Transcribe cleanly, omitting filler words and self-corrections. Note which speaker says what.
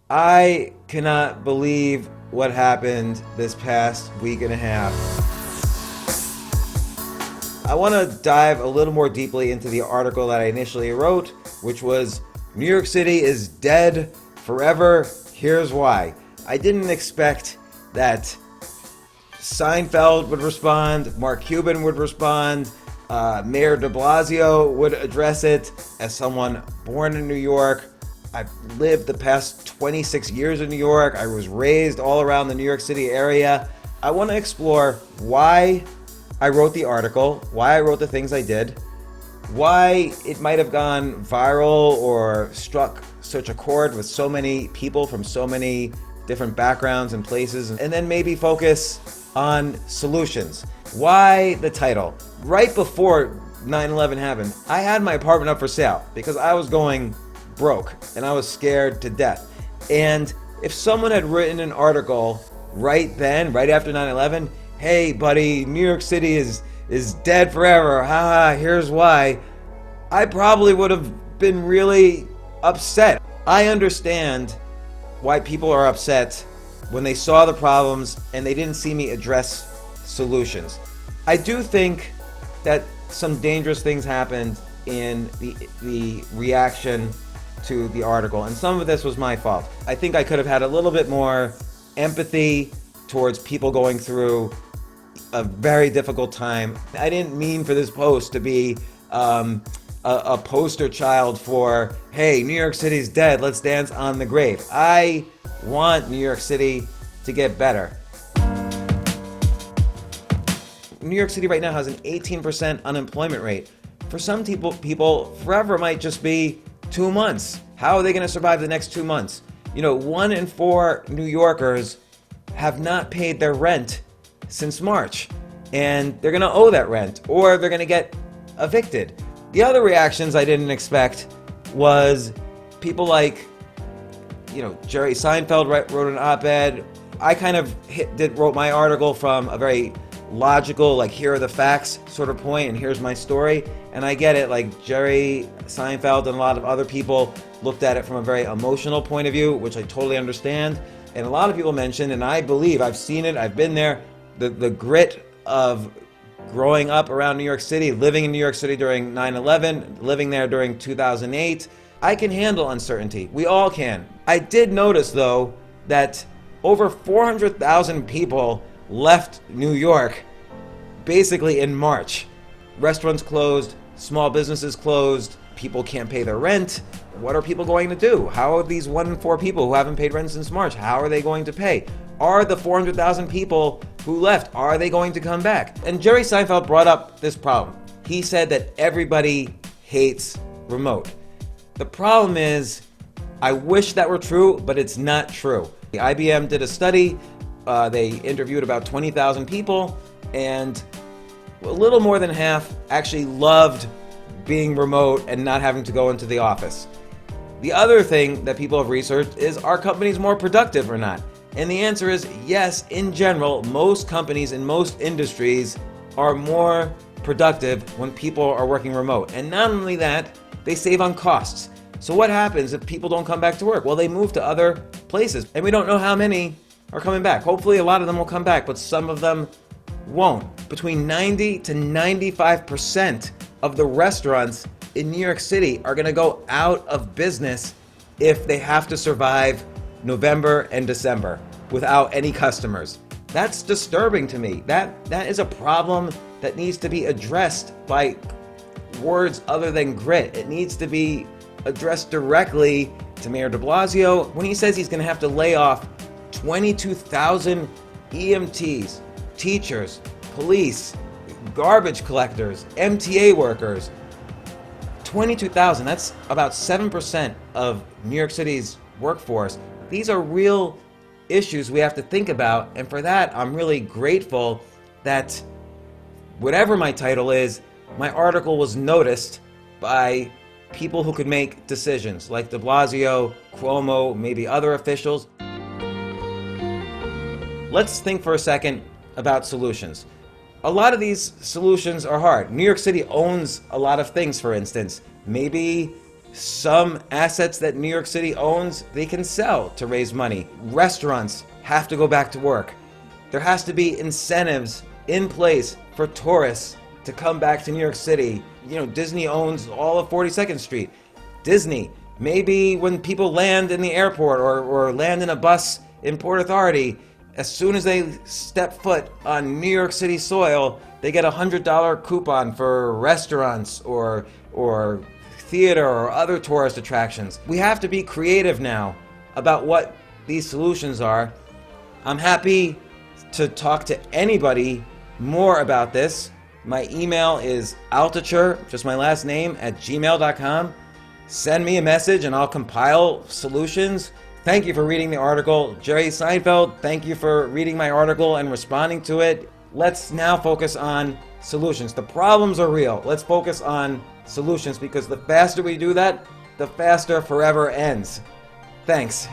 Speaker 1: I cannot believe what happened this past week and a half. I want to dive a little more deeply into the article that I initially wrote, which was New York City is dead forever. Here's why. I didn't expect that Seinfeld would respond, Mark Cuban would respond, Mayor de Blasio would address it. As someone born in New York, I've lived the past 26 years in New York. I was raised all around the New York City area. I want to explore why I wrote the article, why I wrote the things I did, why it might have gone viral or struck such a chord with so many people from so many different backgrounds and places, and then maybe focus on solutions. Why the title? Right before 9/11 happened, I had my apartment up for sale because I was going broke and I was scared to death. And if someone had written an article right then, right after 9/11, hey buddy, New York City is dead forever, haha, here's why, I probably would have been really upset. I understand why people are upset when they saw the problems and they didn't see me address solutions. I do think that some dangerous things happened in the reaction to the article, and some of this was my fault. I think I could have had a little bit more empathy towards people going through a very difficult time. I didn't mean for this post to be a poster child for, hey, New York City's dead, let's dance on the grave. I want New York City to get better. New York City right now has an 18% unemployment rate. For some people, forever might just be 2 months. How are they going to survive the next 2 months? 1 in 4 New Yorkers have not paid their rent since March, and they're going to owe that rent, or they're going to get evicted. The other reactions I didn't expect was people like, Jerry Seinfeld wrote an op-ed. I kind of wrote my article from a very logical, like, here are the facts sort of point, and here's my story. And I get it, like Jerry Seinfeld and a lot of other people looked at it from a very emotional point of view, which I totally understand. And a lot of people mentioned, and I believe, I've seen it, I've been there, the grit of growing up around New York City, living in New York City during 9/11, living there during 2008. I can handle uncertainty. We all can. I did notice, though, that over 400,000 people left New York basically in March. Restaurants closed, small businesses closed, people can't pay their rent. What are people going to do? How are these 1 in 4 people who haven't paid rent since March, how are they going to pay? Are the 400,000 people who left, are they going to come back? And Jerry Seinfeld brought up this problem. He said that everybody hates remote. The problem is, I wish that were true, but it's not true. The IBM did a study. They interviewed about 20,000 people, and a little more than half actually loved being remote and not having to go into the office. The other thing that people have researched is, are companies more productive or not? And the answer is yes, in general, most companies in most industries are more productive when people are working remote. And not only that, they save on costs. So what happens if people don't come back to work? Well, they move to other places, and we don't know how many are coming back. Hopefully a lot of them will come back, but some of them won't. Between 90 to 95% of the restaurants in New York City are going to go out of business if they have to survive November and December without any customers. That's disturbing to me. That is a problem that needs to be addressed by words other than grit. It needs to be addressed directly to Mayor de Blasio when he says he's going to have to lay off 22,000 EMTs, teachers, police, garbage collectors, MTA workers. 22,000, that's about 7% of New York City's workforce. These are real issues we have to think about, and for that, I'm really grateful that whatever my title is, my article was noticed by people who could make decisions, like de Blasio, Cuomo, maybe other officials. Let's think for a second about solutions. A lot of these solutions are hard. New York City owns a lot of things, for instance. Maybe Some assets that New York City owns, they can sell to raise money. Restaurants have to go back to work. There has to be incentives in place for tourists to come back to New York City. Disney owns all of 42nd Street. Disney, maybe when people land in the airport or land in a bus in Port Authority, as soon as they step foot on New York City soil, they get a $100 coupon for restaurants or theater or other tourist attractions. We have to be creative now about what these solutions are. I'm happy to talk to anybody more about this. My email is Altucher, just my last name, @gmail.com. Send me a message and I'll compile solutions. Thank you for reading the article. Jerry Seinfeld, thank you for reading my article and responding to it. Let's now focus on solutions. The problems are real. Let's focus on solutions, because the faster we do that, the faster forever ends. Thanks.